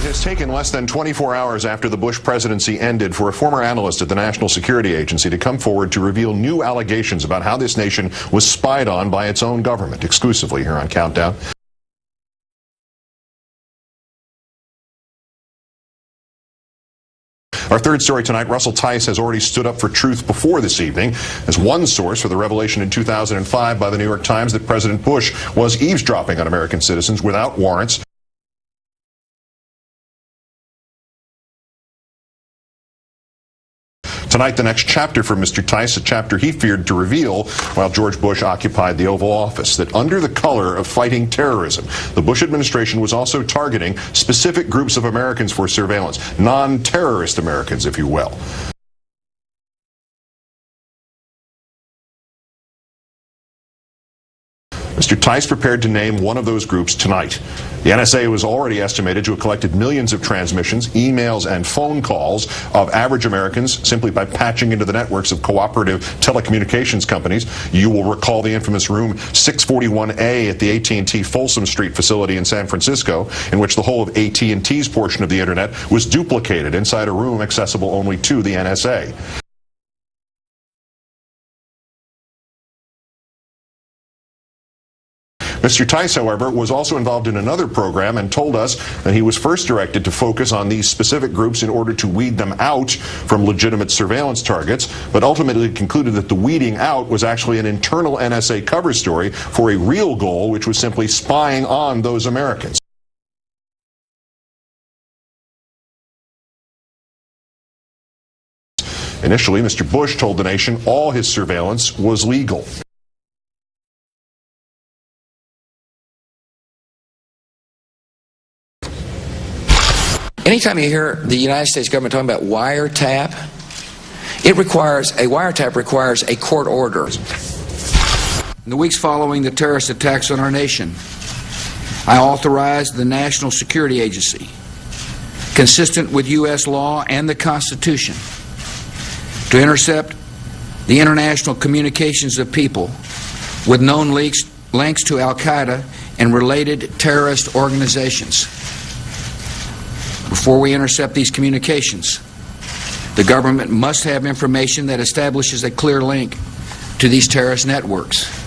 It has taken less than 24 hours after the Bush presidency ended for a former analyst at the National Security Agency to come forward to reveal new allegations about how this nation was spied on by its own government. Exclusively here on Countdown. Our third story tonight, Russell Tice has already stood up for truth before this evening as one source for the revelation in 2005 by the New York Times that President Bush was eavesdropping on American citizens without warrants. Tonight, the next chapter for Mr. Tice, a chapter he feared to reveal while George Bush occupied the Oval Office, that under the color of fighting terrorism, the Bush administration was also targeting specific groups of Americans for surveillance, non-terrorist Americans, if you will. Mr. Tice prepared to name one of those groups tonight. The NSA was already estimated to have collected millions of transmissions, emails, and phone calls of average Americans simply by patching into the networks of cooperative telecommunications companies. You will recall the infamous room 641A at the AT&T Folsom Street facility in San Francisco, in which the whole of AT&T's portion of the Internet was duplicated inside a room accessible only to the NSA. Mr. Tice, however, was also involved in another program and told us that he was first directed to focus on these specific groups in order to weed them out from legitimate surveillance targets, but ultimately concluded that the weeding out was actually an internal NSA cover story for a real goal, which was simply spying on those Americans. Initially, Mr. Bush told the nation all his surveillance was legal. Anytime you hear the United States government talking about wiretap, a wiretap requires a court order. In the weeks following the terrorist attacks on our nation, I authorized the National Security Agency, consistent with U.S. law and the Constitution, to intercept the international communications of people with known links to Al-Qaeda and related terrorist organizations. Before we intercept these communications, the government must have information that establishes a clear link to these terrorist networks.